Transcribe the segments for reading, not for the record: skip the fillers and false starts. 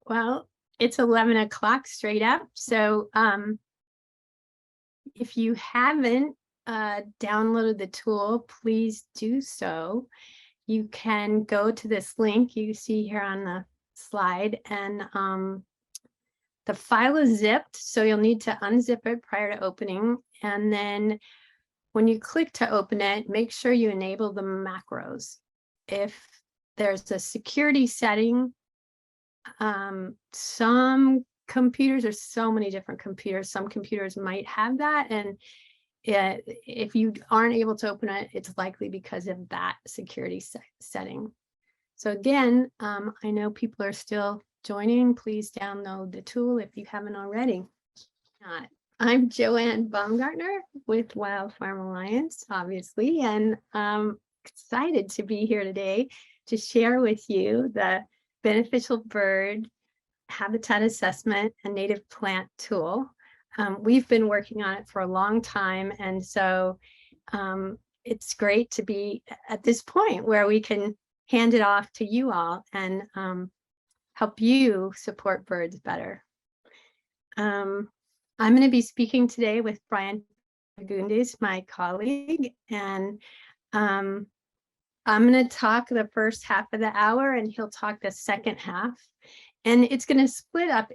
Well, it's 11 o'clock straight up. So if you haven't downloaded the tool, please do so. You can go to this link you see here on the slide, and the file is zipped, so you'll need to unzip it prior to opening. And then when you click to open it, make sure you enable the macros. If there's a security setting, some computers, there's so many different computers, some computers might have that, and if you aren't able to open it, it's likely because of that security setting. So again, I know people are still joining. Please download the tool if you haven't already. I'm Joanne Baumgartner with Wild Farm Alliance, obviously, and I'm excited to be here today to share with you the Beneficial Bird Habitat Assessment and Native Plant Tool. We've been working on it for a long time, and so it's great to be at this point where we can hand it off to you all and help you support birds better. I'm going to be speaking today with Brian Gundis, my colleague, and I'm going to talk the first half of the hour and he'll talk the second half. And it's going to split up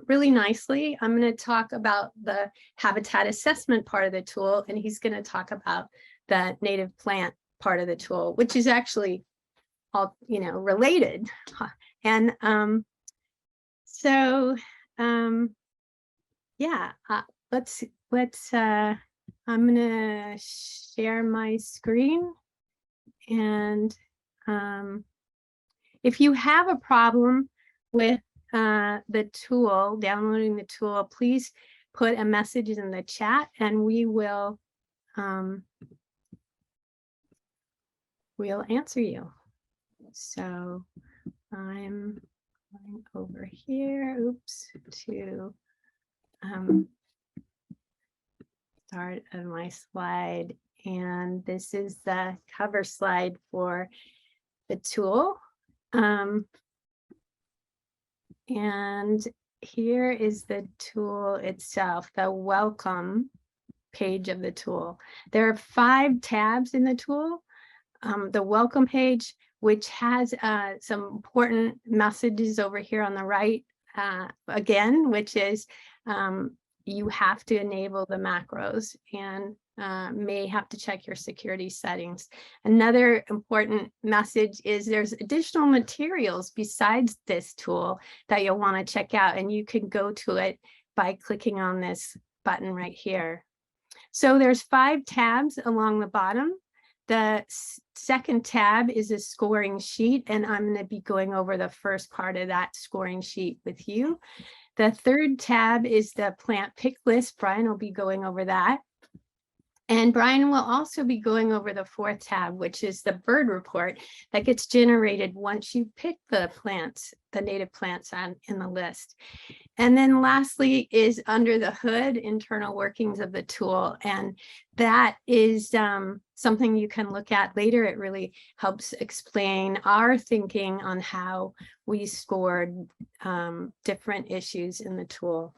really nicely. I'm going to talk about the habitat assessment part of the tool, and he's going to talk about the native plant part of the tool, which is actually all, related. And yeah, I'm going to share my screen. And if you have a problem with the tool, downloading the tool, please put a message in the chat and we'll answer you. So I'm going over here, to start on my slide. And this is the cover slide for the tool. And here is the tool itself, the welcome page of the tool. There are 5 tabs in the tool. The welcome page, which has some important messages over here on the right, again, which is you have to enable the macros and may have to check your security settings. Another important message is there's additional materials besides this tool that you'll want to check out, and you can go to it by clicking on this button right here. So there's 5 tabs along the bottom. The second tab is a scoring sheet, and I'm going to be going over the first part of that scoring sheet with you. The third tab is the plant pick list. Brian will be going over that. And Brian will also be going over the 4th tab, which is the bird report that gets generated once you pick the plants, the native plants in the list. And then lastly is under the hood, internal workings of the tool. And that is something you can look at later. It really helps explain our thinking on how we scored different issues in the tool.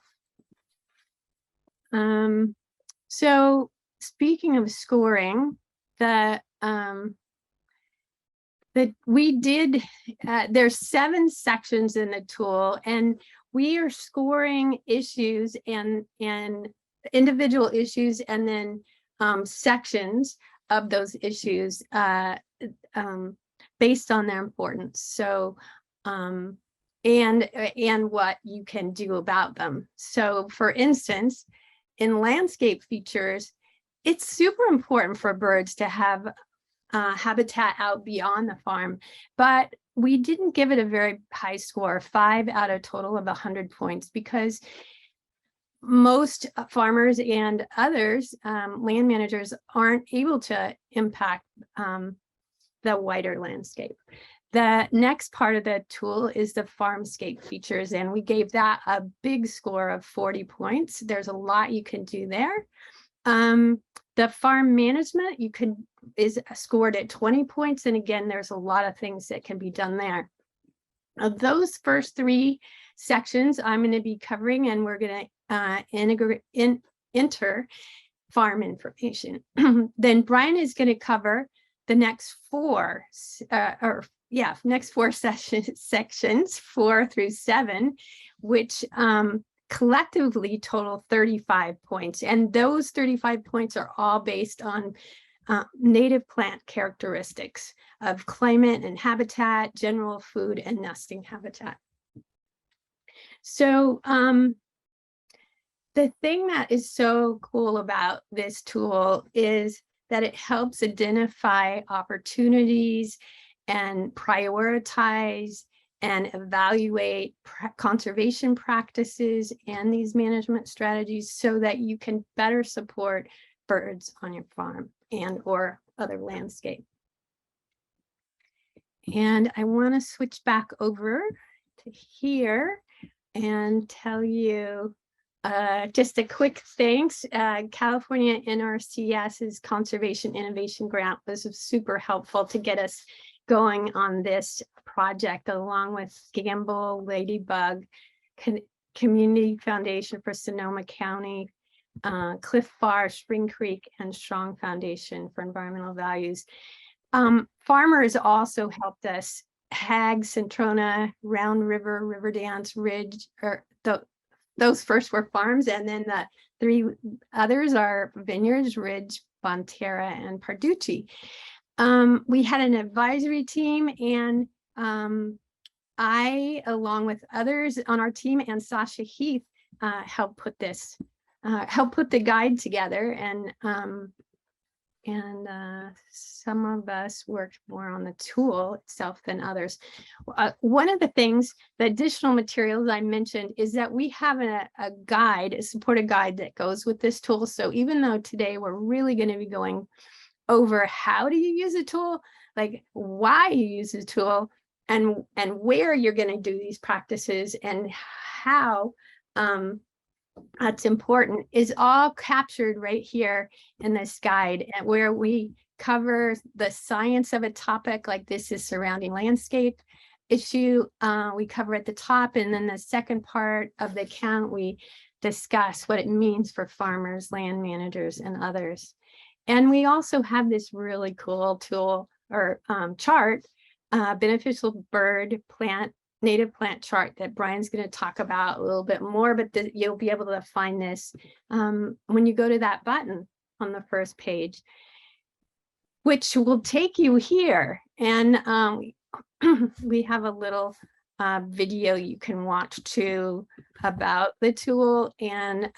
So speaking of scoring, there's 7 sections in the tool, and we are scoring issues and individual issues, and then sections of those issues based on their importance. So and what you can do about them. So for instance, in landscape features, it's super important for birds to have habitat out beyond the farm, but we didn't give it a very high score, 5 out of a total of 100 points, because most farmers and others, land managers, aren't able to impact the wider landscape. The next part of the tool is the Farmscape features, and we gave that a big score of 40 points. There's a lot you can do there. The farm management is scored at 20 points. And again, there's a lot of things that can be done there. Those first three sections I'm going to be covering, and we're going to enter farm information. Then Brian is going to cover the next four, next four sections 4 through 7, which collectively total 35 points. And those 35 points are all based on native plant characteristics of climate and habitat, general food and nesting habitat. So the thing that is so cool about this tool is that it helps identify opportunities and prioritize and evaluate conservation practices and these management strategies so that you can better support birds on your farm and or other landscape. And I want to switch back over to here and tell you just a quick thanks. California NRCS's Conservation Innovation Grant was super helpful to get us going on this project, along with Gamble, Ladybug, Community Foundation for Sonoma County, Cliff Bar, Spring Creek, and Strong Foundation for Environmental Values. Farmers also helped us. Hag, Centrona, Round River, Riverdance, Ridge, those first were farms, and then the 3 others are vineyards, Ridge, Bonterra, and Parducci. We had an advisory team, and I, along with others on our team, and Sasha Heath, helped put the guide together, and some of us worked more on the tool itself than others. One of the things, the additional materials I mentioned, is that we have a guide, a supported guide that goes with this tool. So even though today we're really going to be going over how do you use a tool, like why you use a tool, and where you're going to do these practices, and how that's important, is all captured right here in this guide, and where we cover the science of a topic like this is surrounding landscape issue. We cover at the top, and then the second part of the account we discuss what it means for farmers, land managers, and others. And we also have this really cool tool or chart, beneficial bird plant native plant chart, that Brian's going to talk about a little bit more, but you'll be able to find this when you go to that button on the first page, which will take you here. And we have a little video you can watch too about the tool, and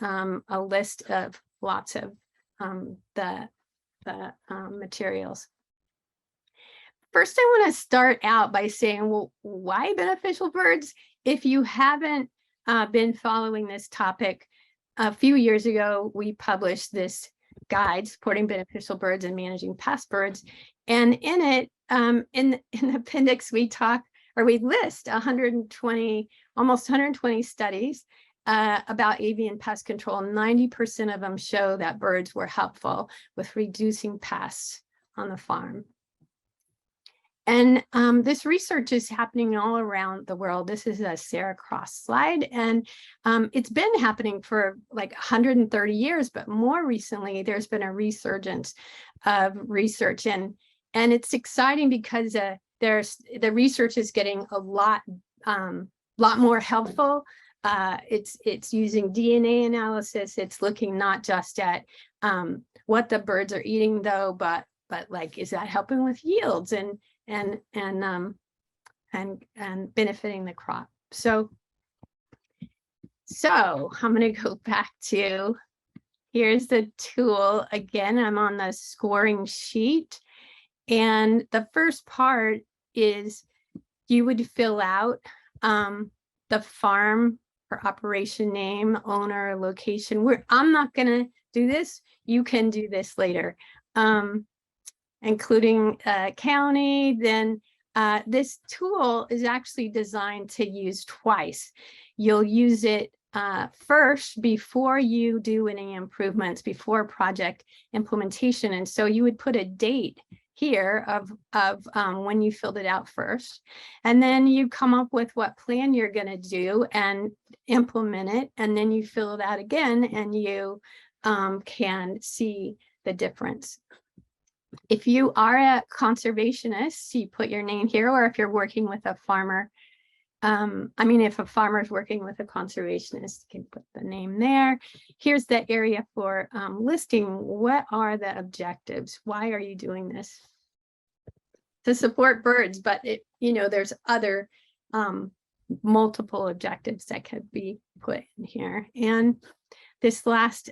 a list of lots of the materials. First, I want to start out by saying, well, why beneficial birds? If you haven't been following this topic, a few years ago, we published this guide, Supporting Beneficial Birds and Managing Pest Birds. And in it, in the appendix, we list 120, almost 120 studies about avian pest control. 90% of them show that birds were helpful with reducing pests on the farm. And this research is happening all around the world. This is a Sarah Cross slide, and it's been happening for like 130 years, but more recently, there's been a resurgence of research, and it's exciting because the research is getting a lot more helpful. It's using DNA analysis. It's looking not just at what the birds are eating, though, but like, is that helping with yields and benefiting the crop. So I'm going to go back to, here's the tool again. I'm on the scoring sheet, and the first part is you would fill out the farm or operation name, owner, location. I'm not going to do this. You can do this later. Including county. Then this tool is actually designed to use twice. You'll use it first before you do any improvements, before project implementation. And so you would put a date here of when you filled it out first. And then you come up with what plan you're going to do and implement it. And then you fill it out again and you can see the difference. If you are a conservationist, you put your name here, or if you're working with a farmer, if a farmer is working with a conservationist, you can put the name there. Here's the area for listing. What are the objectives? Why are you doing this? To support birds, but there's other multiple objectives that could be put in here. And this last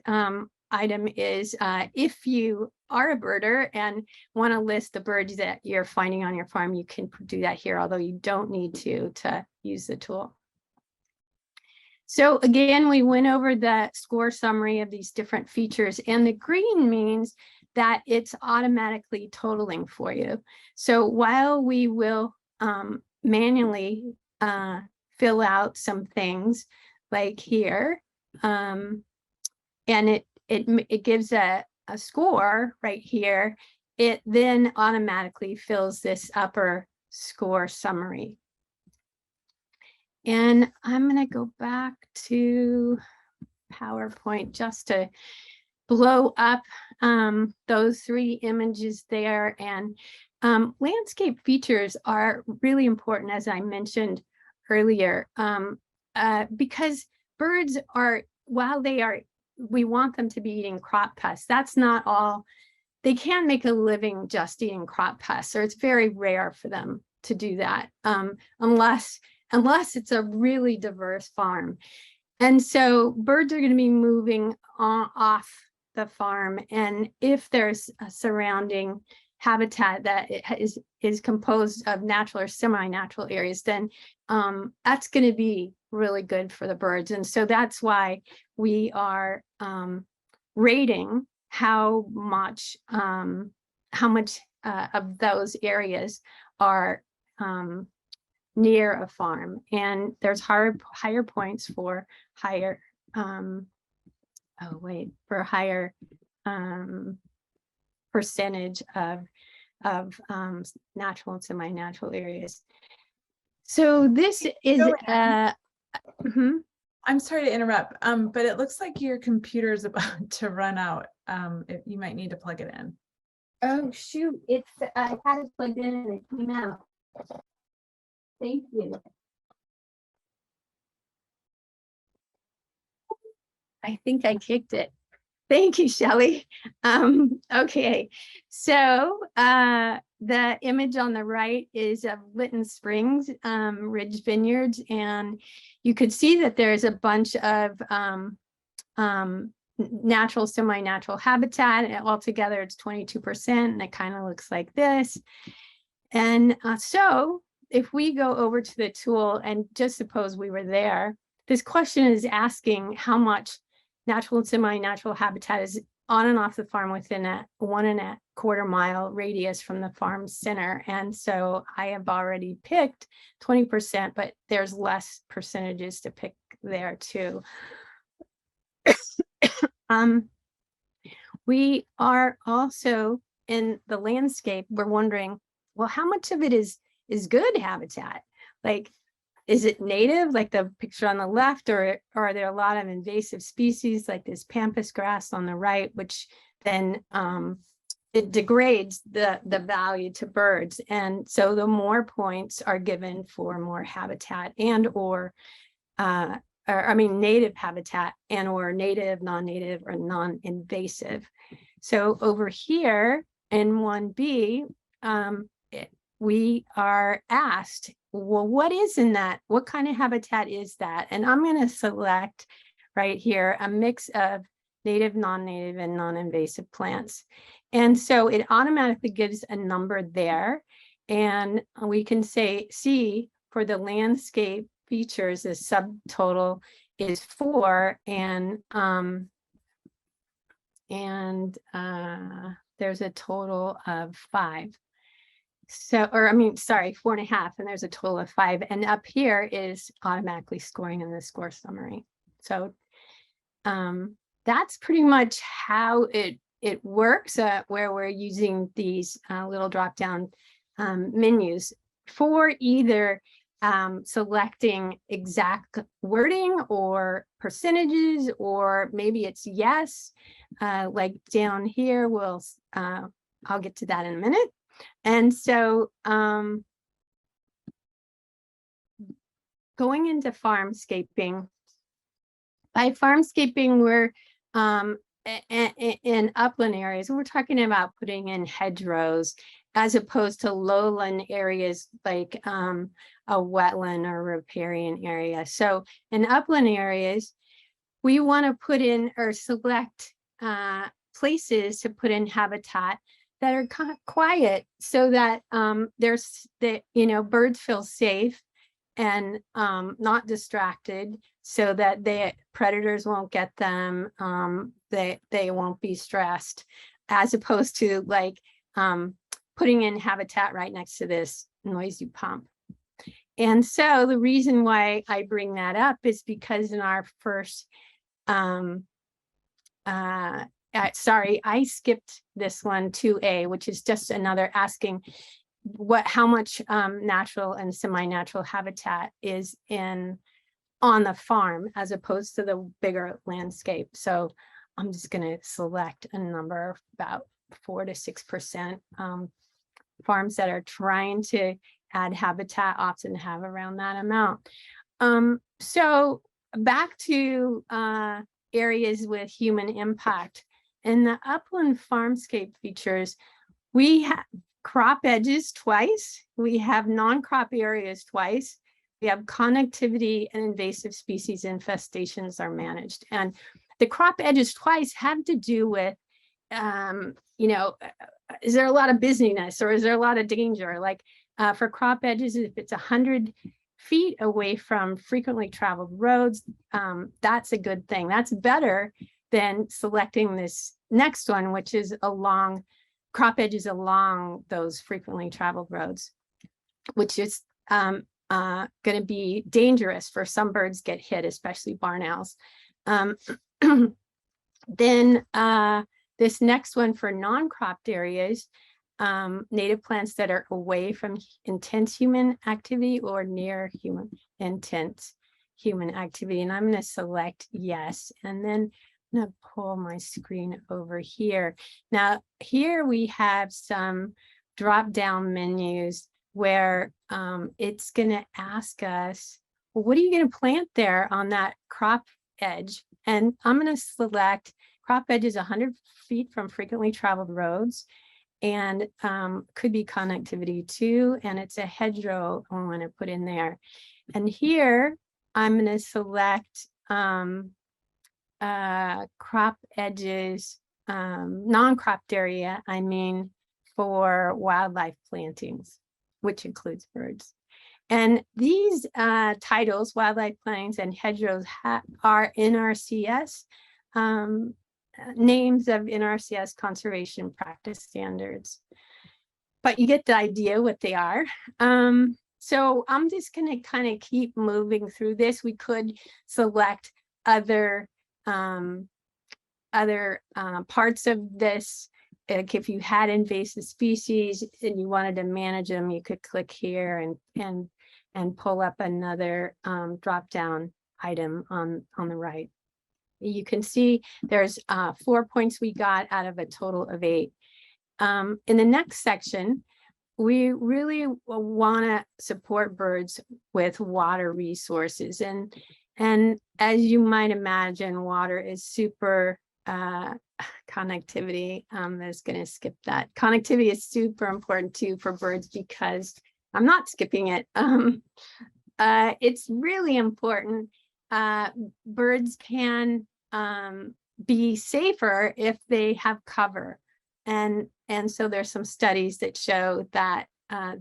item is if you are a birder and want to list the birds that you're finding on your farm, you can do that here, although you don't need to use the tool. So again, we went over the score summary of these different features, and the green means that it's automatically totaling for you. So while we will manually fill out some things like here, and it gives a score right here, it then automatically fills this upper score summary. And I'm going to go back to PowerPoint just to blow up those 3 images there. And landscape features are really important, as I mentioned earlier, because birds are, while we want them to be eating crop pests, that's not all. They can make a living just eating crop pests, or it's very rare for them to do that, unless it's a really diverse farm. And so birds are going to be moving off the farm, and if there's a surrounding habitat that is composed of natural or semi-natural areas, then that's going to be really good for the birds. And so that's why we are rating how much of those areas are near a farm, and there's higher points for higher percentage of natural and semi-natural areas. So this is I'm sorry to interrupt, but it looks like your computer is about to run out. You might need to plug it in. Oh shoot, I had it plugged in and it came out. Thank you. I think I kicked it. Thank you, Shelley. Okay, so the image on the right is of Lytton Springs Ridge Vineyards, and you could see that there's a bunch of natural, semi-natural habitat, and altogether it's 22%, and it kind of looks like this. And so if we go over to the tool and just suppose we were there, this question is asking how much natural and semi-natural habitat is on and off the farm within a 1.25 mile radius from the farm center. And so I have already picked 20%, but there's less percentages to pick there too. We are also in the landscape, we're wondering, well, how much of it is good habitat? Like, is it native, like the picture on the left, or are there a lot of invasive species like this pampas grass on the right, which then it degrades the value to birds? And so the more points are given for more habitat and or native habitat and or native, non-native, or non-invasive. So over here in 1B, we are asked, well, what is in that? What kind of habitat is that? And I'm going to select right here a mix of native, non-native, and non-invasive plants. And so it automatically gives a number there. And we can see for the landscape features, the subtotal is 4, and there's a total of 5. So, 4.5, and there's a total of 5. And up here is automatically scoring in the score summary. So that's pretty much how it it works where we're using these little drop down menus for either selecting exact wording or percentages, or maybe it's yes, like down here, I'll get to that in a minute. And so going into farmscaping, by farmscaping, we're in upland areas, and we're talking about putting in hedgerows as opposed to lowland areas like a wetland or riparian area. So in upland areas, we want to put in or select places to put in habitat that are kind of quiet, so that birds feel safe and not distracted, so that predators won't get them, they won't be stressed, as opposed to like putting in habitat right next to this noisy pump. And so the reason why I bring that up is because in our first sorry, I skipped this one, 2A, which is just another asking how much natural and semi-natural habitat is on the farm as opposed to the bigger landscape. So I'm just going to select a number of about 4 to 6%. Farms that are trying to add habitat often have around that amount. So back to areas with human impact. In the upland farmscape features, we have crop edges twice, we have non-crop areas twice, we have connectivity and invasive species infestations are managed. And the crop edges twice have to do with, is there a lot of busyness or is there a lot of danger? Like for crop edges, if it's 100 feet away from frequently traveled roads, that's a good thing. That's better than selecting this next one, which is along crop edges along those frequently traveled roads, which is going to be dangerous for some birds get hit, especially barn owls. Then this next one for non-cropped areas, native plants that are away from intense human activity or near intense human activity. And I'm going to select yes. And then I'm going to pull my screen over here. Now, here we have some drop-down menus where it's going to ask us, well, what are you going to plant there on that crop edge? And I'm going to select crop edges 100 feet from frequently traveled roads, and could be connectivity too. And it's a hedgerow I want to put in there. And here I'm going to select crop edges, non-cropped area, I mean, for wildlife plantings, which includes birds. And these titles, wildlife plantings and hedgerows, are NRCS, names of NRCS conservation practice standards. But you get the idea what they are. So I'm just going to kind of keep moving through this. We could select other parts of this. Like if you had invasive species and you wanted to manage them, you could click here and pull up another drop down item on the right. You can see there's 4 points we got out of a total of 8. In the next section, we really want to support birds with water resources. And as you might imagine, water is super connectivity. I'm just going to skip that. Connectivity is super important too for birds because I'm not skipping it. It's really important. Birds can be safer if they have cover. And so there's some studies that show that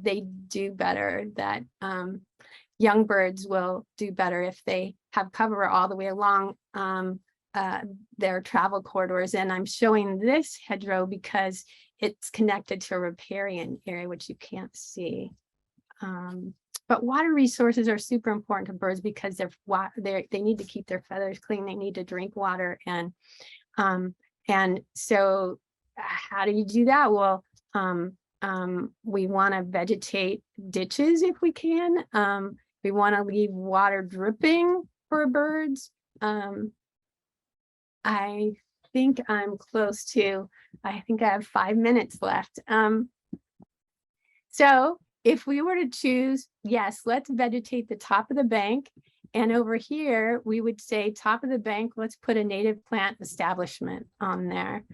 they do better, that young birds will do better if they have cover all the way along their travel corridors. And I'm showing this hedgerow because it's connected to a riparian area, which you can't see. But water resources are super important to birds because they need to keep their feathers clean. They need to drink water, and so how do you do that? Well, we want to vegetate ditches if we can. We want to leave water dripping for birds. I think I'm close to, I think I have 5 minutes left. So if we were to choose, yes, let's vegetate the top of the bank. And over here, we would say top of the bank, let's put a native plant establishment on there.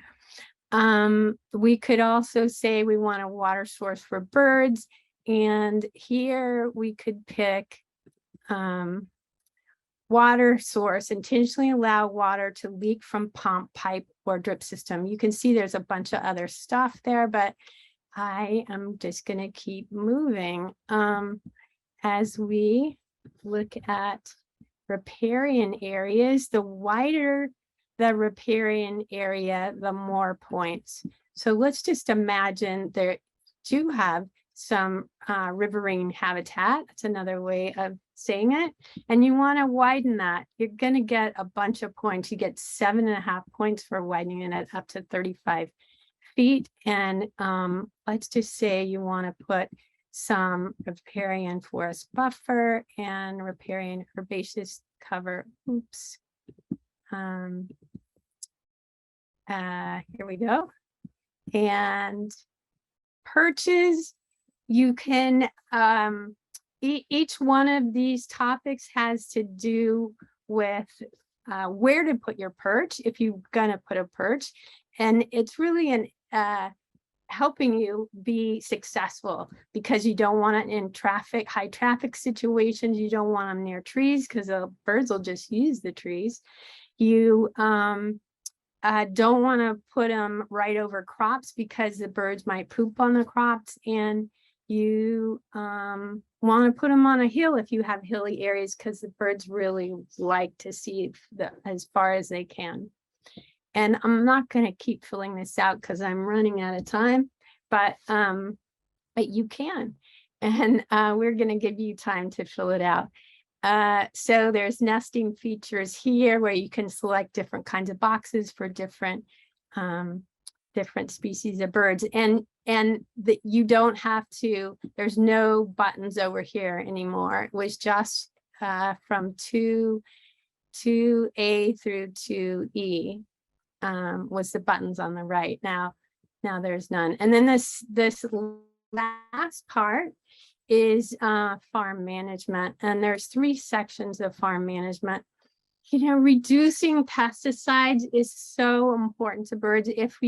We could also say we want a water source for birds. And here we could pick water source, intentionally allow water to leak from pump, pipe, or drip system. You can see there's a bunch of other stuff there, but I am just going to keep moving as we look at riparian areas. The wider the riparian area, the more points. So let's just imagine there do have some riverine habitat. That's another way of saying it. And you want to widen that. You're going to get a bunch of points. You get 7.5 points for widening it up to 35 feet. And let's just say you want to put some riparian forest buffer and riparian herbaceous cover. Oops. Here we go. And perches, you can, each one of these topics has to do with where to put your perch if you're gonna put a perch. And it's really helping you be successful, because you don't want it in high traffic situations. You don't want them near trees because the birds will just use the trees. You don't want to put them right over crops because the birds might poop on the crops, and you want to put them on a hill if you have hilly areas, because the birds really like to see as far as they can. And I'm not going to keep filling this out because I'm running out of time, but you can, and we're going to give you time to fill it out. So there's nesting features here where you can select different kinds of boxes for different species of birds, and that you don't have to, there's no buttons over here anymore. It was just from 2A through 2E was the buttons on the right. Now there's none. And then this last part is farm management, and there's 3 sections of farm management. You know, reducing pesticides is so important to birds. If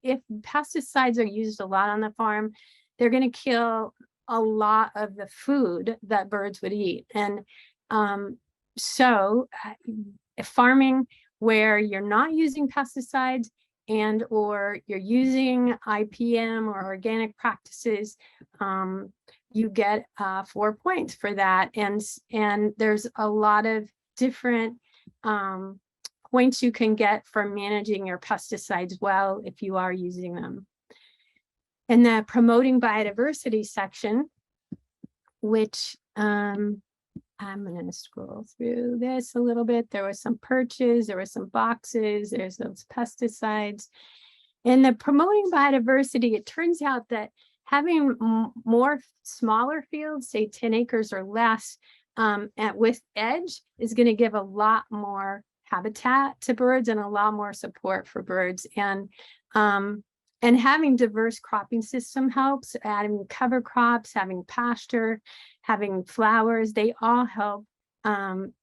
pesticides are used a lot on the farm, they're going to kill a lot of the food that birds would eat. And so farming where you're not using pesticides and or you're using IPM or organic practices, you get 4 points for that. And there's a lot of different points you can get for managing your pesticides well if you are using them. In the promoting biodiversity section, which I'm going to scroll through this a little bit. There were some perches, there were some boxes, there's those pesticides. In the promoting biodiversity, it turns out that having more smaller fields, say 10 acres or less, with edge is going to give a lot more habitat to birds and a lot more support for birds. And having diverse cropping system helps. Adding cover crops, having pasture, having flowers, they all help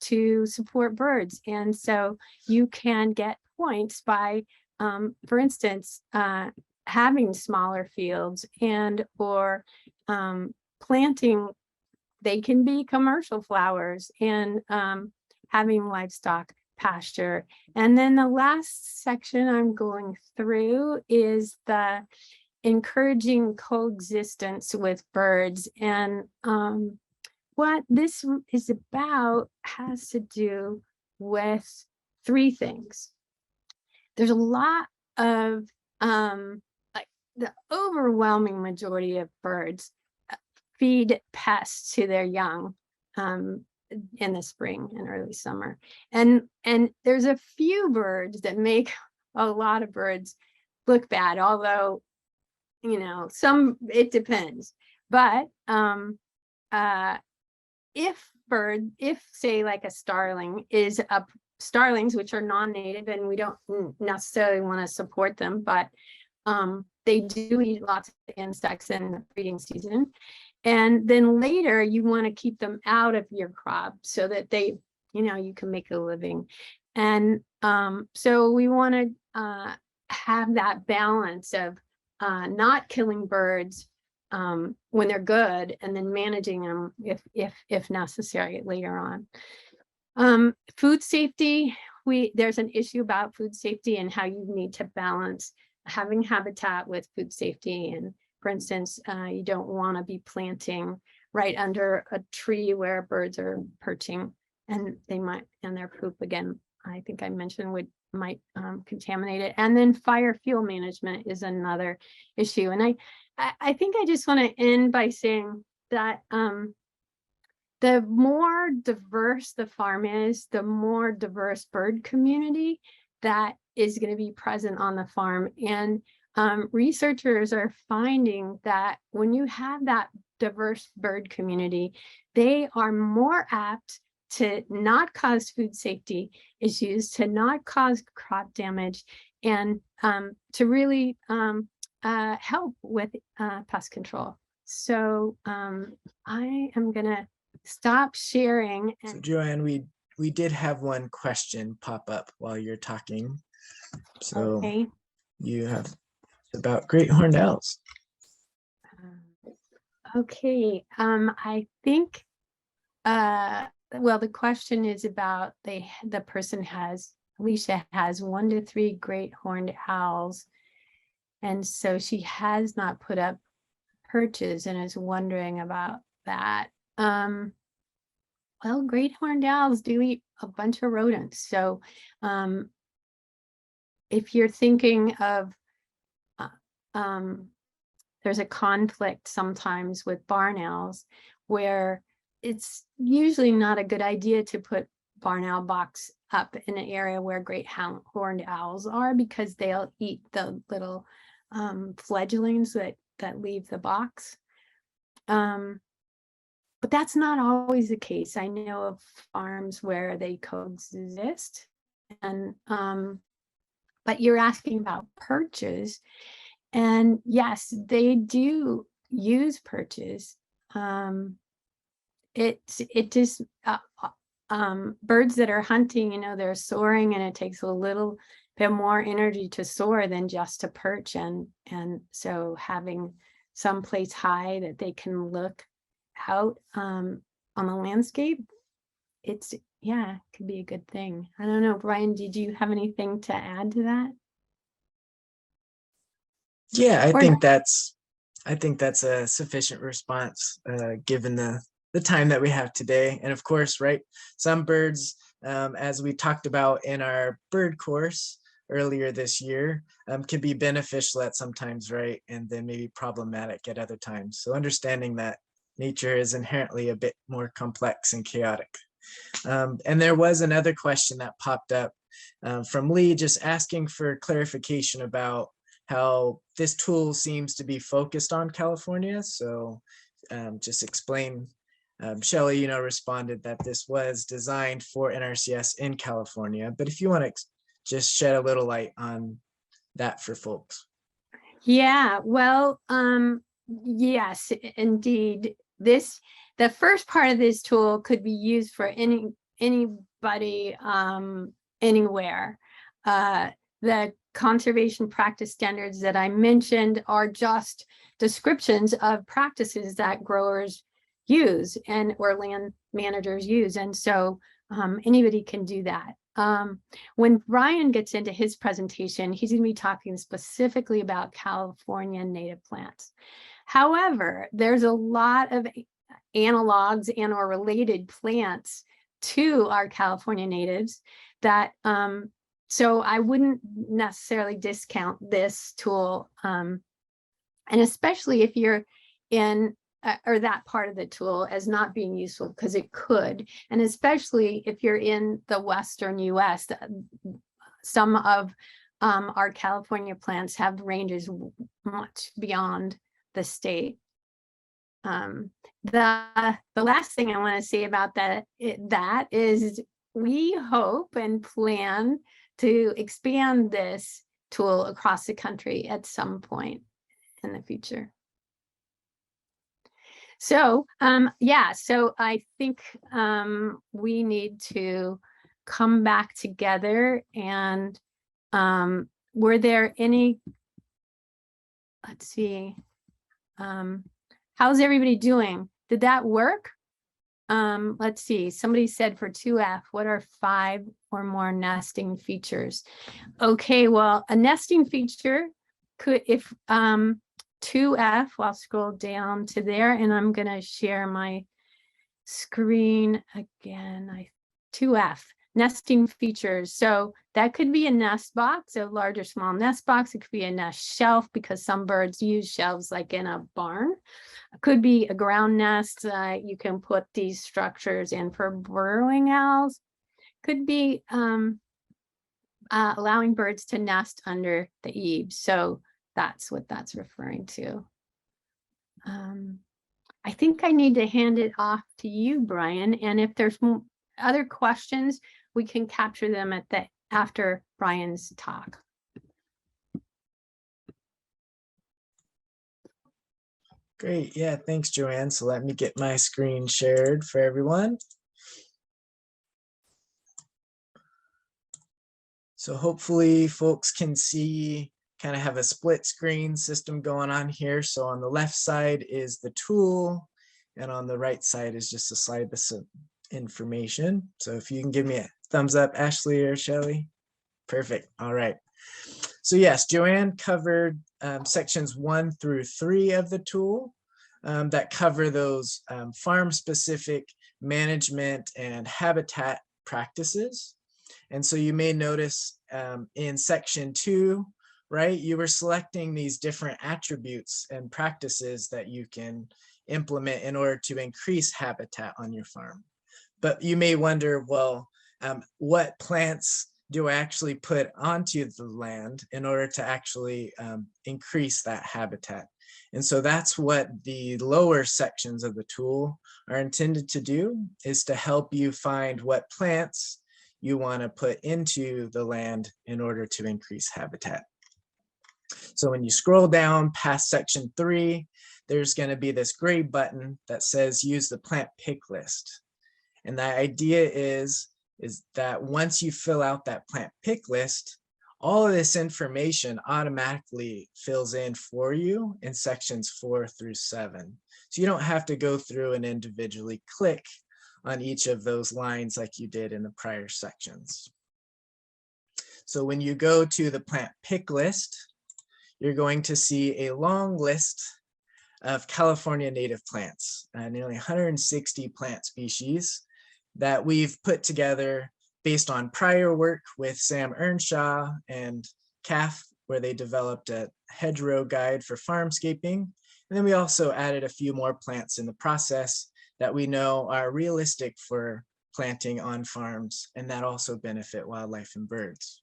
to support birds. And so you can get points by, for instance, having smaller fields and or planting. They can be commercial flowers, and having livestock pasture. And then the last section I'm going through is the encouraging coexistence with birds. And what this is about has to do with 3 things. There's a lot of like the overwhelming majority of birds feed pests to their young in the spring and early summer. And there's a few birds that make a lot of birds look bad, although, you know, it depends. But if say like a starling is starlings, which are non-native, and we don't necessarily want to support them, but they do eat lots of insects in the breeding season. And then later you want to keep them out of your crop so that they, you know, you can make a living. And so we want to have that balance of not killing birds when they're good, and then managing them if necessary later on. Food safety, there's an issue about food safety and how you need to balance having habitat with food safety. And for instance, you don't want to be planting right under a tree where birds are perching, and they might, and their poop, again, I think I mentioned, might contaminate it. And then fire fuel management is another issue. And I think I just want to end by saying that the more diverse the farm is, the more diverse bird community that is going to be present on the farm. And researchers are finding that when you have that diverse bird community, they are more apt to not cause food safety issues, to not cause crop damage, and to really help with pest control. So I am gonna stop sharing. So Joanne, we did have one question pop up while you're talking. So Okay. you have about great horned owls. Okay, I think well, the question is about the person Alicia has 1 to 3 great horned owls, and so she has not put up perches and is wondering about that. Well, great horned owls do eat a bunch of rodents, so if you're thinking of there's a conflict sometimes with barn owls where it's usually not a good idea to put barn owl box up in an area where great horned owls are, because they'll eat the little fledglings that leave the box. But that's not always the case. I know of farms where they coexist, and but you're asking about perches, and yes, they do use perches. It just birds that are hunting, you know, they're soaring, and it takes a little bit more energy to soar than just to perch, and so having someplace high that they can look out on the landscape, it could be a good thing. I don't know, Brian, did you have anything to add to that? Yeah, I think that's a sufficient response given the time that we have today. And of course, right, some birds, as we talked about in our bird course earlier this year, can be beneficial at some times, right, and then maybe problematic at other times. So understanding that nature is inherently a bit more complex and chaotic. And there was another question that popped up from Lee, just asking for clarification about how this tool seems to be focused on California. So just explain, Shelley, you know, responded that this was designed for NRCS in California, but if you want to just shed a little light on that for folks. Yeah, well, yes, indeed. The first part of this tool could be used for anybody, anywhere. The conservation practice standards that I mentioned are just descriptions of practices that growers use or land managers use, and so anybody can do that. When Ryan gets into his presentation, he's going to be talking specifically about California native plants. However, there's a lot of analogs and or related plants to our California natives that so I wouldn't necessarily discount this tool, and especially if you're in or that part of the tool as not being useful, because it could, and especially if you're in the Western US, some of our California plants have ranges much beyond the state. The last thing I want to say about that is we hope and plan to expand this tool across the country at some point in the future. So yeah, so I think we need to come back together, and were there any, let's see, how's everybody doing? Did that work? Let's see, somebody said for 2F, what are 5 or more nesting features? Okay, well, a nesting feature could, if 2F, I'll scroll down to there, and I'm gonna share my screen again. 2F, nesting features. So that could be a nest box, a large or small nest box. It could be a nest shelf, because some birds use shelves like in a barn. It could be a ground nest. You can put these structures in for burrowing owls. Could be allowing birds to nest under the eaves. So that's what that's referring to. I think I need to hand it off to you, Brian. And if there's other questions, we can capture them after Brian's talk. Great. Yeah, thanks, Joanne. So let me get my screen shared for everyone. So hopefully folks can see, kind of have a split screen system going on here. So on the left side is the tool, and on the right side is just a slide with some information. So if you can give me a thumbs up, Ashley or Shelley. Perfect. All right. So yes, Joanne covered sections 1 through 3 of the tool that cover those farm-specific management and habitat practices. And so you may notice in section 2, right, you were selecting these different attributes and practices that you can implement in order to increase habitat on your farm. But you may wonder, well, what plants do I actually put onto the land in order to actually increase that habitat? And so that's what the lower sections of the tool are intended to do, is to help you find what plants you want to put into the land in order to increase habitat. So when you scroll down past section 3, there's going to be this gray button that says use the plant pick list. And the idea is that once you fill out that plant pick list, all of this information automatically fills in for you in sections 4 through 7. So you don't have to go through and individually click on each of those lines like you did in the prior sections. So when you go to the plant pick list, you're going to see a long list of California native plants, nearly 160 plant species that we've put together based on prior work with Sam Earnshaw and CAF, where they developed a hedgerow guide for farmscaping. And then we also added a few more plants in the process that we know are realistic for planting on farms, and that also benefit wildlife and birds.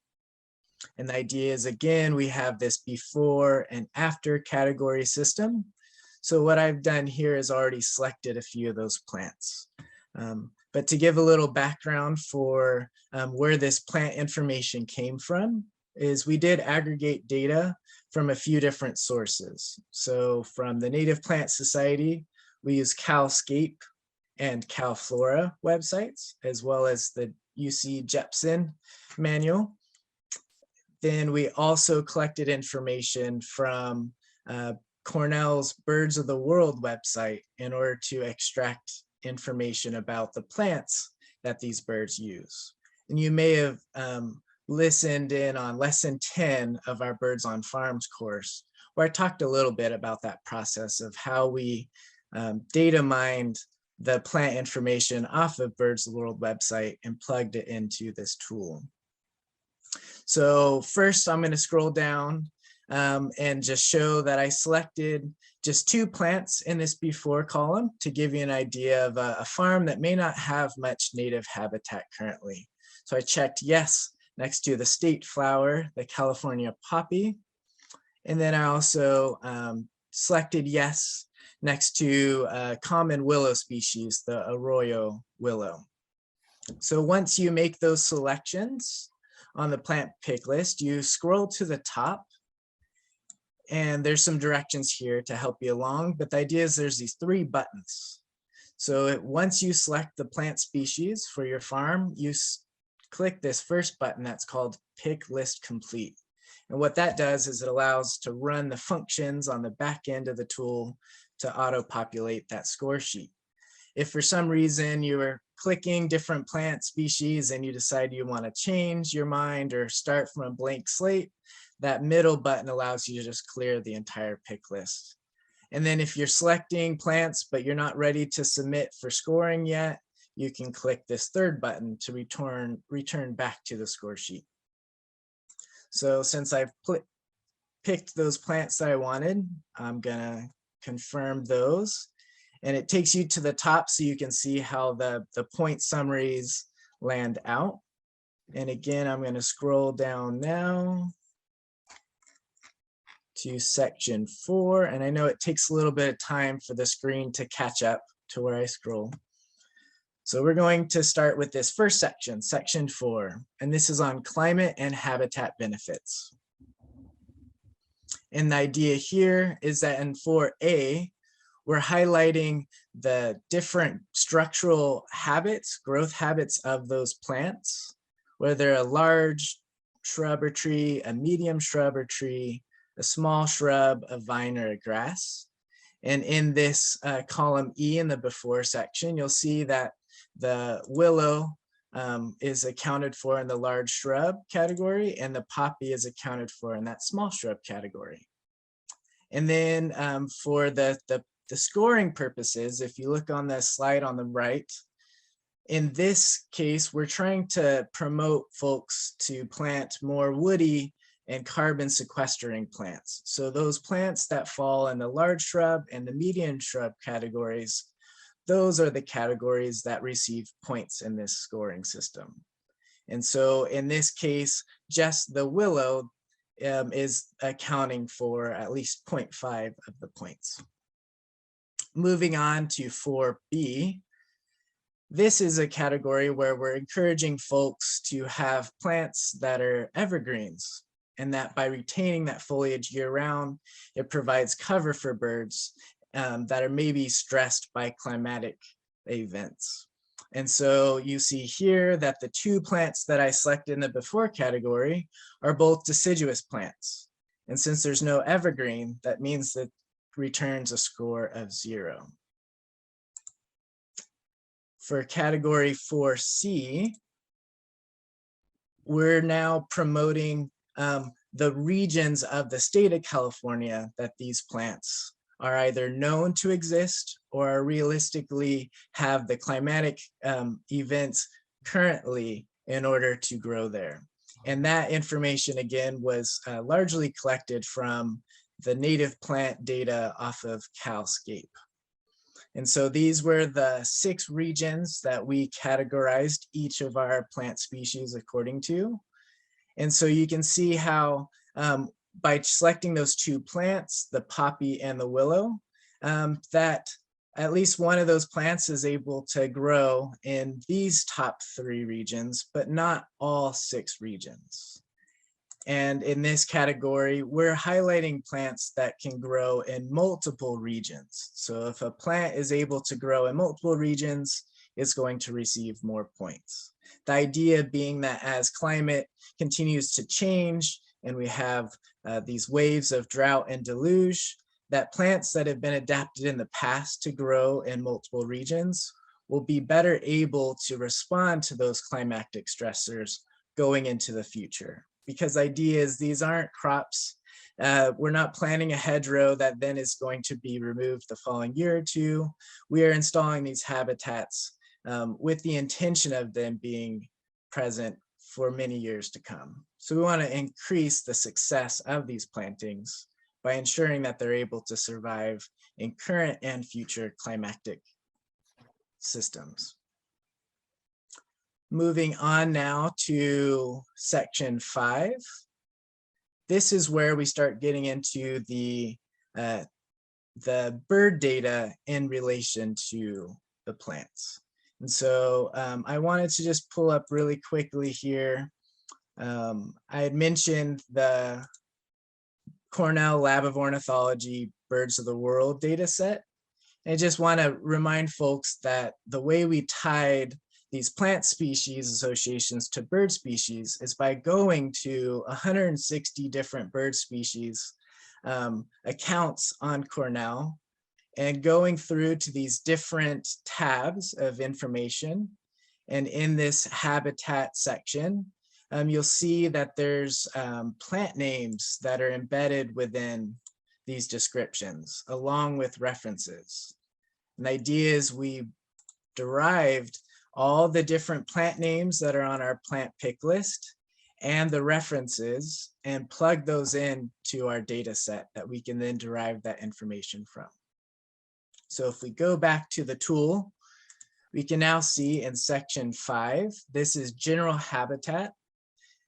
And the idea is, again, we have this before and after category system. So what I've done here is already selected a few of those plants. But to give a little background for where this plant information came from, is we did aggregate data from a few different sources. So from the Native Plant Society, we use Farmscape and CalFlora websites, as well as the UC Jepson manual. Then we also collected information from Cornell's Birds of the World website in order to extract information about the plants that these birds use. And you may have listened in on lesson 10 of our Birds on Farms course, where I talked a little bit about that process of how we data mined the plant information off of Birds of the World website and plugged it into this tool. So first I'm going to scroll down and just show that I selected just 2 plants in this before column to give you an idea of a farm that may not have much native habitat currently. So I checked, yes, next to the state flower, the California poppy. And then I also selected yes next to a common willow species, the arroyo willow. So once you make those selections on the plant pick list, you scroll to the top, and there's some directions here to help you along, but the idea is there's these 3 buttons. So once you select the plant species for your farm, you click this first button that's called Pick List Complete. And what that does is it allows to run the functions on the back end of the tool to auto-populate that score sheet. If for some reason you are clicking different plant species and you decide you want to change your mind or start from a blank slate, that middle button allows you to just clear the entire pick list. And then if you're selecting plants, but you're not ready to submit for scoring yet, you can click this 3rd button to return back to the score sheet. So since I've picked those plants that I wanted, I'm gonna confirm those. And it takes you to the top so you can see how the point summaries land out. And again, I'm gonna scroll down now to section 4. And I know it takes a little bit of time for the screen to catch up to where I scroll. So we're going to start with this first section, section 4, and this is on climate and habitat benefits. And the idea here is that in 4A, we're highlighting the different structural habits, growth habits of those plants, whether a large shrub or tree, a medium shrub or tree, a small shrub, a vine, or a grass. And in this column E in the before section, you'll see that the willow is accounted for in the large shrub category, and the poppy is accounted for in that small shrub category. And then for the scoring purposes, if you look on the slide on the right, in this case, we're trying to promote folks to plant more woody and carbon sequestering plants. So those plants that fall in the large shrub and the medium shrub categories, those are the categories that receive points in this scoring system. And so in this case, just the willow is accounting for at least 0.5 of the points. Moving on to 4B, this is a category where we're encouraging folks to have plants that are evergreens, and that by retaining that foliage year-round, it provides cover for birds that are maybe stressed by climatic events. And so you see here that the 2 plants that I selected in the before category are both deciduous plants. And since there's no evergreen, that means that returns a score of 0. For category 4C, we're now promoting the regions of the state of California that these plants are either known to exist or realistically have the climatic events currently in order to grow there. And that information, again, was largely collected from the native plant data off of Farmscape. And so these were the 6 regions that we categorized each of our plant species according to. And so you can see how by selecting those 2 plants, the poppy and the willow, that at least one of those plants is able to grow in these top 3 regions, but not all 6 regions. And in this category, we're highlighting plants that can grow in multiple regions. So if a plant is able to grow in multiple regions, it's going to receive more points. The idea being that as climate continues to change and we have these waves of drought and deluge, that plants that have been adapted in the past to grow in multiple regions will be better able to respond to those climatic stressors going into the future. Because the idea is these aren't crops. We're not planting a hedgerow that then is going to be removed the following year or 2. We are installing these habitats with the intention of them being present for many years to come. So we want to increase the success of these plantings by ensuring that they're able to survive in current and future climatic systems. moving on now to section 5. This is where we start getting into the bird data in relation to the plants. And so I wanted to just pull up really quickly here. I had mentioned the Cornell Lab of Ornithology Birds of the World data set. I just want to remind folks that the way we tied these plant species associations to bird species is by going to 160 different bird species accounts on Cornell and going through to these different tabs of information. And in this habitat section, you'll see that there's plant names that are embedded within these descriptions, along with references. And the idea is we derived all the different plant names that are on our plant pick list and the references and plug those in to our data set that we can then derive that information from. So if we go back to the tool, we can now see in section 5, this is general habitat,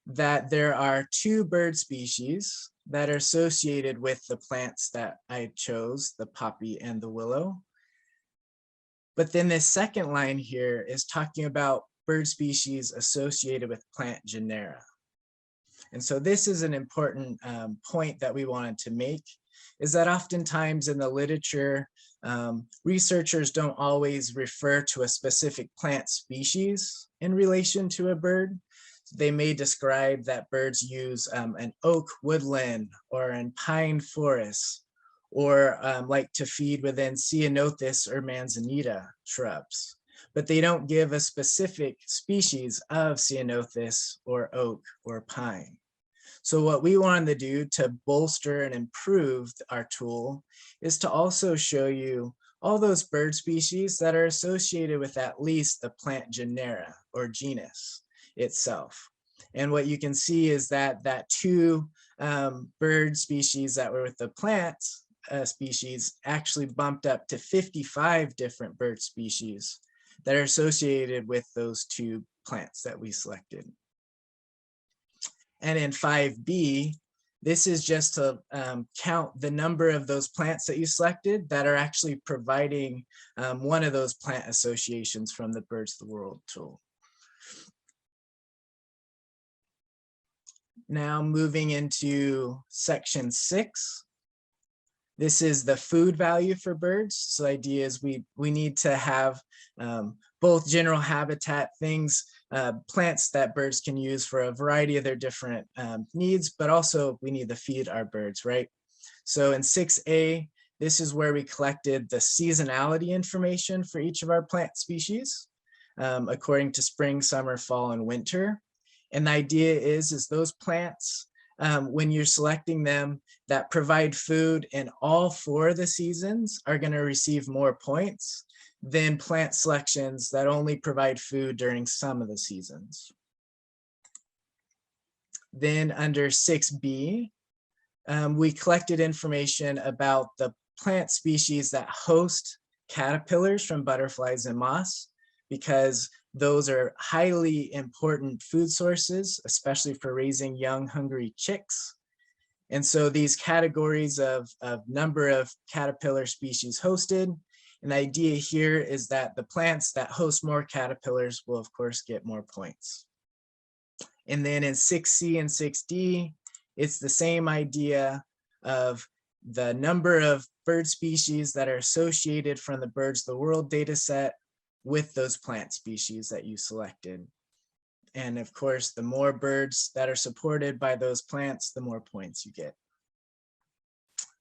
that there are 2 bird species that are associated with the plants that I chose, the poppy and the willow. But then this second line here is talking about bird species associated with plant genera. And so this is an important point that we wanted to make, is that oftentimes in the literature, researchers don't always refer to a specific plant species in relation to a bird. They may describe that birds use an oak woodland or an pine forest, or like to feed within ceanothus or manzanita shrubs, but they don't give a specific species of ceanothus or oak or pine. So what we wanted to do to bolster and improve our tool is to also show you all those bird species that are associated with at least the plant genera or genus itself. And what you can see is that 2 bird species that were with the plant species actually bumped up to 55 different bird species that are associated with those 2 plants that we selected. And in 5B, this is just to count the number of those plants that you selected that are actually providing one of those plant associations from the Birds of the World tool. Now moving into section 6. This is the food value for birds. So the idea is we need to have both general habitat things, plants that birds can use for a variety of their different needs, but also we need to feed our birds, right? So in 6A, this is where we collected the seasonality information for each of our plant species, according to spring, summer, fall, and winter. And the idea is those plants, when you're selecting them that provide food in all 4 of the seasons are going to receive more points than plant selections that only provide food during some of the seasons. Then under 6B, we collected information about the plant species that host caterpillars from butterflies and moths, because those are highly important food sources, especially for raising young, hungry chicks. And so these categories of number of caterpillar species hosted, and the idea here is that the plants that host more caterpillars will of course get more points. And then in 6C and 6D, it's the same idea of the number of bird species that are associated from the Birds of the World data set with those plant species that you selected. And of course, the more birds that are supported by those plants, the more points you get.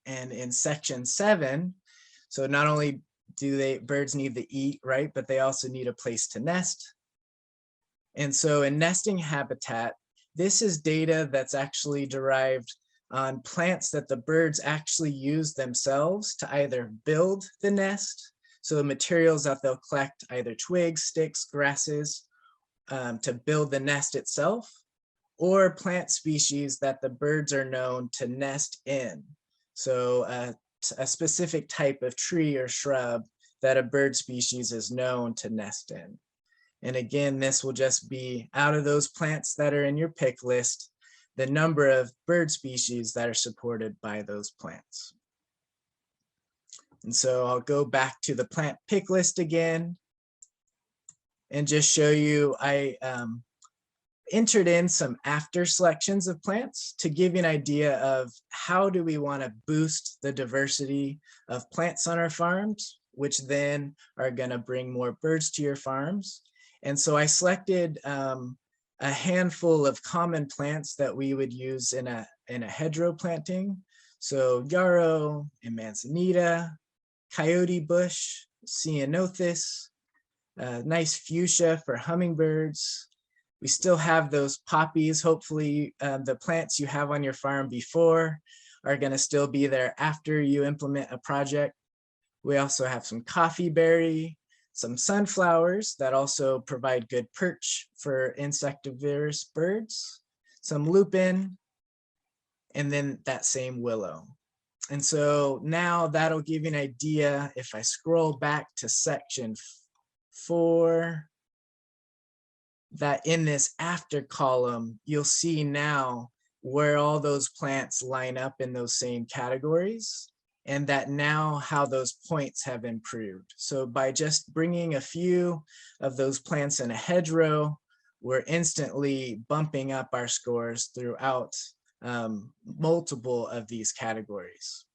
And in section 7, so not only do birds need to eat, right, but they also need a place to nest. And so in nesting habitat, this is data that's actually derived on plants that the birds actually use themselves to either build the nest, so the materials that they'll collect, either twigs, sticks, grasses, to build the nest itself, or plant species that the birds are known to nest in. So a specific type of tree or shrub that a bird species is known to nest in. And again, this will just be out of those plants that are in your pick list, the number of bird species that are supported by those plants. And so I'll go back to the plant pick list again and just show you, I entered in some after selections of plants to give you an idea of how do we want to boost the diversity of plants on our farms, which then are going to bring more birds to your farms. And so I selected a handful of common plants that we would use in a hedgerow planting. So yarrow and manzanita, coyote bush, ceanothus, nice fuchsia for hummingbirds. We still have those poppies. Hopefully the plants you have on your farm before are going to still be there after you implement a project. We also have some coffee berry, some sunflowers that also provide good perch for insectivorous birds, some lupin, and then that same willow. And so now that'll give you an idea. If I scroll back to section 4, that in this after column, you'll see now where all those plants line up in those same categories, and that now how those points have improved. So by just bringing a few of those plants in a hedgerow, we're instantly bumping up our scores throughout multiple of these categories.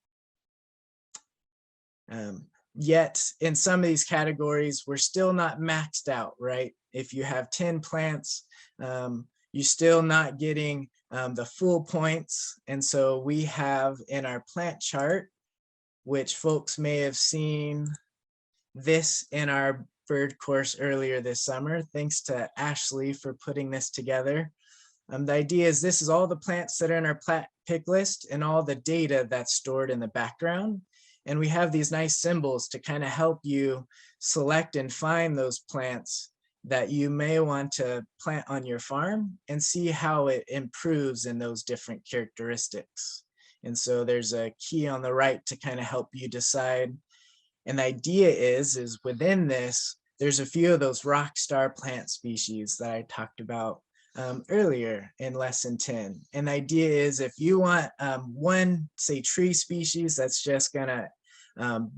Yet in some of these categories, we're still not maxed out, right? If you have 10 plants, you're still not getting the full points. And so we have in our plant chart, which folks may have seen this in our bird course earlier this summer. Thanks to Ashley for putting this together. The idea is this is all the plants that are in our plant pick list and all the data that's stored in the background. And we have these nice symbols to kind of help you select and find those plants that you may want to plant on your farm and see how it improves in those different characteristics. And so there's a key on the right to kind of help you decide. And the idea is within this, there's a few of those rock star plant species that I talked about earlier in lesson 10. And the idea is if you want one, say, tree species that's just gonna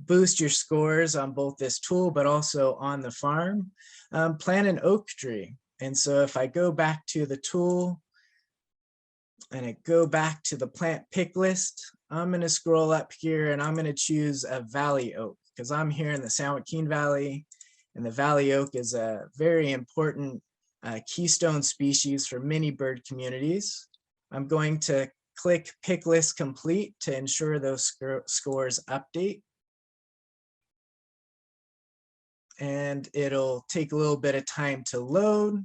boost your scores on both this tool, but also on the farm, plant an oak tree. And so if I go back to the tool and I go back to the plant pick list, I'm gonna scroll up here and I'm gonna choose a valley oak because I'm here in the San Joaquin Valley, and the valley oak is a very important keystone species for many bird communities. I'm going to click pick list complete to ensure those scores update. And it'll take a little bit of time to load.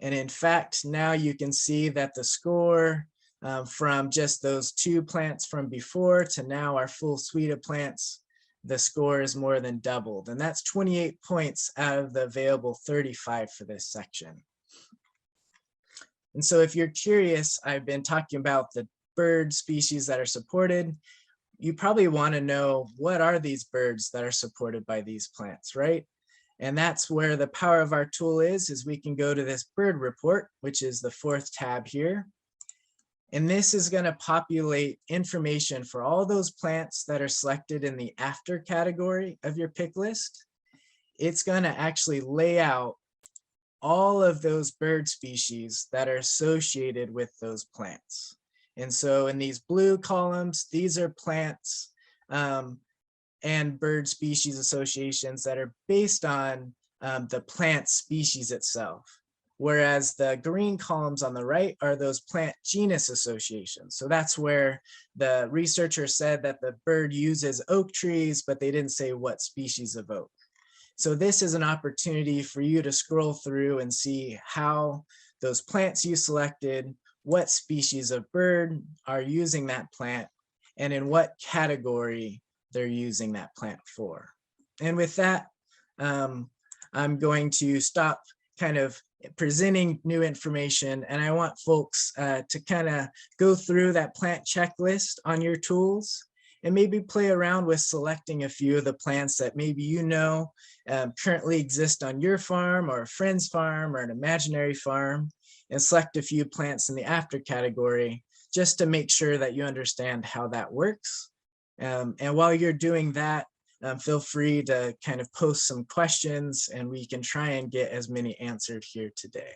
And in fact, now you can see that the score from just those 2 plants from before to now our full suite of plants, the score is more than doubled. And that's 28 points out of the available 35 for this section. And so if you're curious, I've been talking about the bird species that are supported. You probably want to know what are these birds that are supported by these plants, right? And that's where the power of our tool is we can go to this bird report, which is the 4th tab here. And this is going to populate information for all those plants that are selected in the after category of your pick list. It's going to actually lay out all of those bird species that are associated with those plants. And so in these blue columns, these are plants and bird species associations that are based on the plant species itself. Whereas the green columns on the right are those plant genus associations. So that's where the researcher said that the bird uses oak trees, but they didn't say what species of oak. So this is an opportunity for you to scroll through and see how those plants you selected, what species of bird are using that plant, and in what category they're using that plant for. And with that, I'm going to stop kind of presenting new information, and I want folks to kind of go through that plant checklist on your tools and maybe play around with selecting a few of the plants that maybe currently exist on your farm or a friend's farm or an imaginary farm, and select a few plants in the after category just to make sure that you understand how that works. And while you're doing that, feel free to kind of post some questions and we can try and get as many answered here today.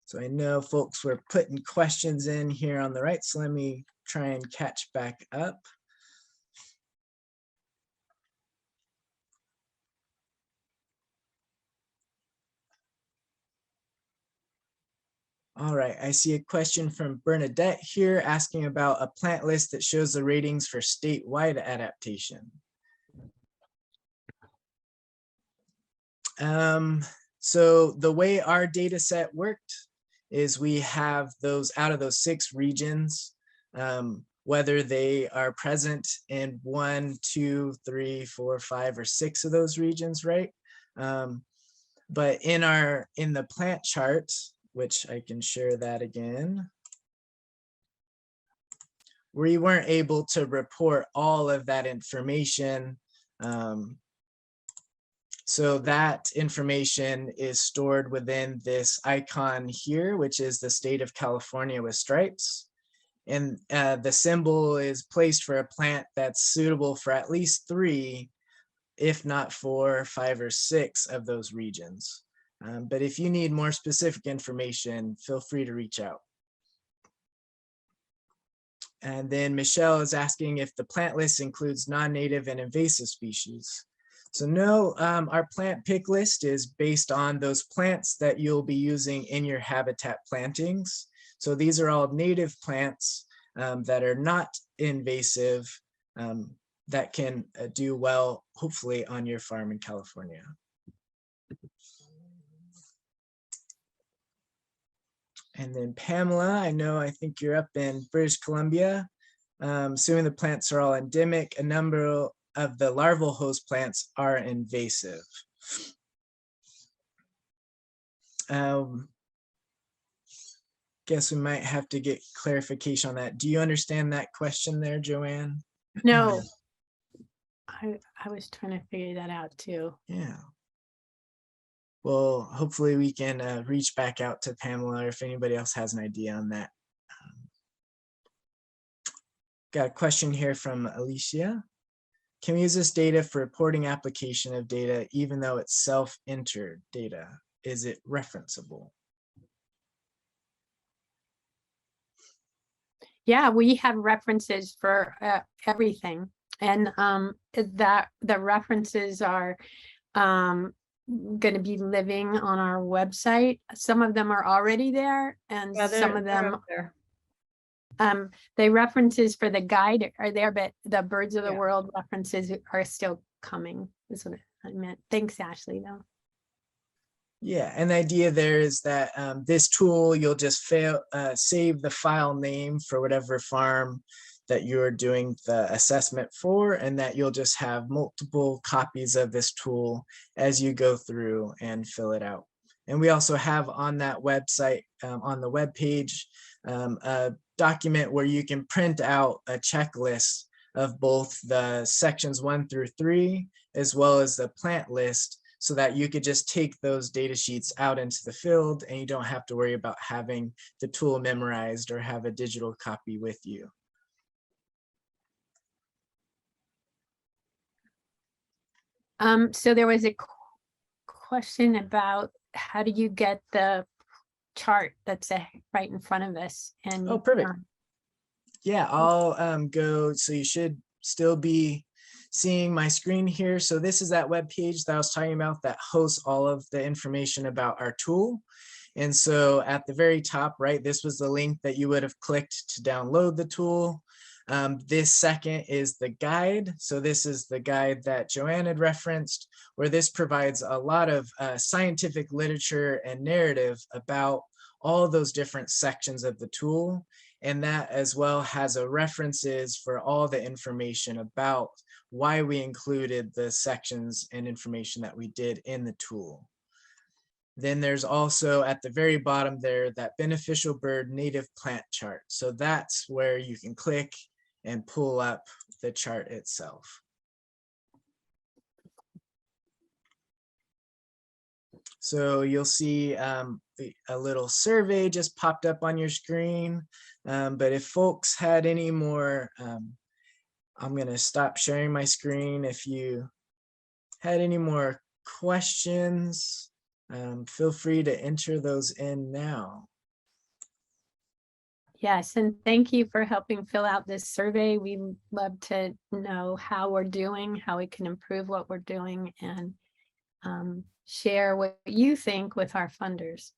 So I know folks were putting questions in here on the right, so let me try and catch back up. All right, I see a question from Bernadette here asking about a plant list that shows the ratings for statewide adaptation. So the way our data set worked is we have those out of those 6 regions, whether they are present in 1, 2, 3, 4, 5, or 6 of those regions, right? But in the plant chart, which I can share that again, we weren't able to report all of that information. So that information is stored within this icon here, which is the state of California with stripes. And the symbol is placed for a plant that's suitable for at least 3, if not 4, 5, or 6 of those regions. But if you need more specific information, feel free to reach out. And then Michelle is asking if the plant list includes non-native and invasive species. So no, our plant pick list is based on those plants that you'll be using in your habitat plantings. So these are all native plants that are not invasive, that can do well, hopefully, on your farm in California. And then Pamela, I think you're up in British Columbia. Assuming the plants are all endemic, a number of the larval host plants are invasive. Guess we might have to get clarification on that. Do you understand that question there, Joanne? No, I was trying to figure that out too. Yeah. Well, hopefully we can reach back out to Pamela, or if anybody else has an idea on that. Got a question here from Alicia. Can we use this data for reporting application of data, even though it's self-entered data? Is it referenceable? Yeah, we have references for everything, and that the references are going to be living on our website. Some of them are already there, and some of them the references for the guide are there, but the birds of the world references are still coming, is what I meant. Thanks, Ashley, though. Yeah, and the idea there is that this tool, you'll just save the file name for whatever farm that you're doing the assessment for, and that you'll just have multiple copies of this tool as you go through and fill it out. And we also have on that website, on the web page, a document where you can print out a checklist of both the sections 1 through 3, as well as the plant list, so that you could just take those data sheets out into the field and you don't have to worry about having the tool memorized or have a digital copy with you. So there was a question about how do you get the chart that's right in front of us? And oh, perfect. Yeah, I'll go. So you should still be seeing my screen here. So this is that web page that I was talking about that hosts all of the information about our tool. And so at the very top, right, this was the link that you would have clicked to download the tool. This second is the guide. So this is the guide that Joanne had referenced, where this provides a lot of scientific literature and narrative about all those different sections of the tool. And that as well has a references for all the information about why we included the sections and information that we did in the tool. Then there's also at the very bottom there, that beneficial bird native plant chart. So that's where you can click and pull up the chart itself. So you'll see a little survey just popped up on your screen. But if folks had any more, I'm going to stop sharing my screen. If you had any more questions, feel free to enter those in now. Yes, and thank you for helping fill out this survey. We love to know how we're doing, how we can improve what we're doing, and share what you think with our funders.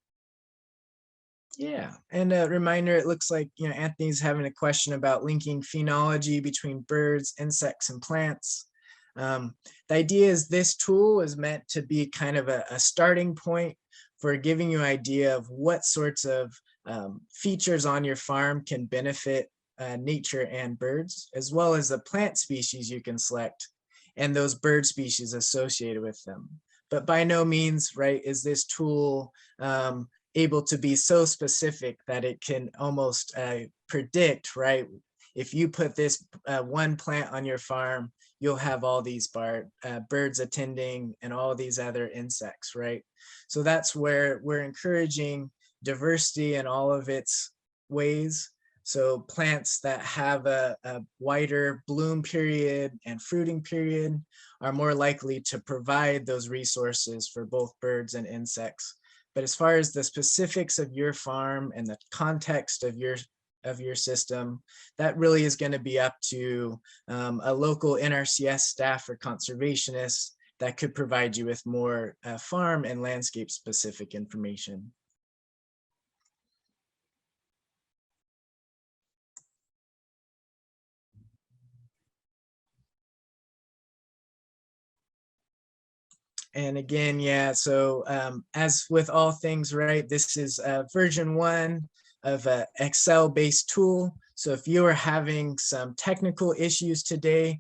Yeah, and a reminder, it looks like, Anthony's having a question about linking phenology between birds, insects, and plants. The idea is this tool is meant to be kind of a starting point for giving you an idea of what sorts of features on your farm can benefit nature and birds, as well as the plant species you can select and those bird species associated with them. But by no means, right, is this tool able to be so specific that it can almost predict, right? If you put this one plant on your farm, you'll have all these birds attending and all these other insects, right? So that's where we're encouraging diversity in all of its ways. So plants that have a wider bloom period and fruiting period are more likely to provide those resources for both birds and insects. But as far as the specifics of your farm and the context of your system, that really is going to be up to a local NRCS staff or conservationists that could provide you with more farm and landscape specific information. And again, yeah, so as with all things, right, this is version 1 of an Excel-based tool. So if you are having some technical issues today,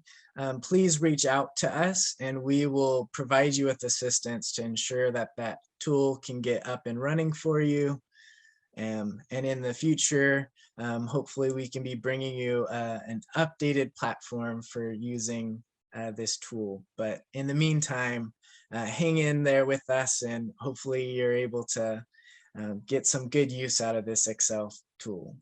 please reach out to us and we will provide you with assistance to ensure that that tool can get up and running for you. And in the future, hopefully we can be bringing you an updated platform for using this tool. But in the meantime, hang in there with us and hopefully you're able to get some good use out of this Excel tool.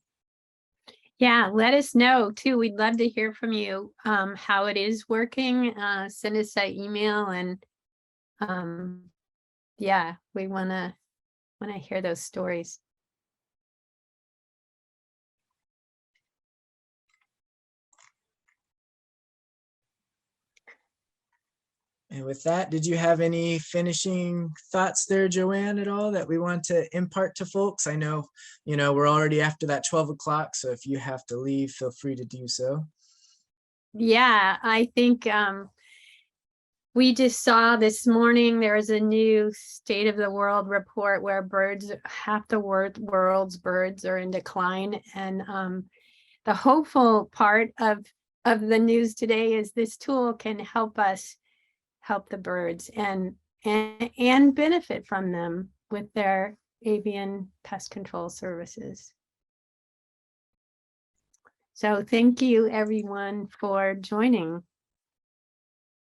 Yeah, let us know too. We'd love to hear from you how it is working. Send us that email and yeah, we wanna hear those stories. And with that, did you have any finishing thoughts there, Joanne, at all that we want to impart to folks? I know, we're already after that 12 o'clock, so if you have to leave, feel free to do so. Yeah, I think we just saw this morning there is a new state of the world report where half the world's birds are in decline. And the hopeful part of the news today is this tool can help us help the birds and benefit from them with their avian pest control services. So thank you everyone for joining.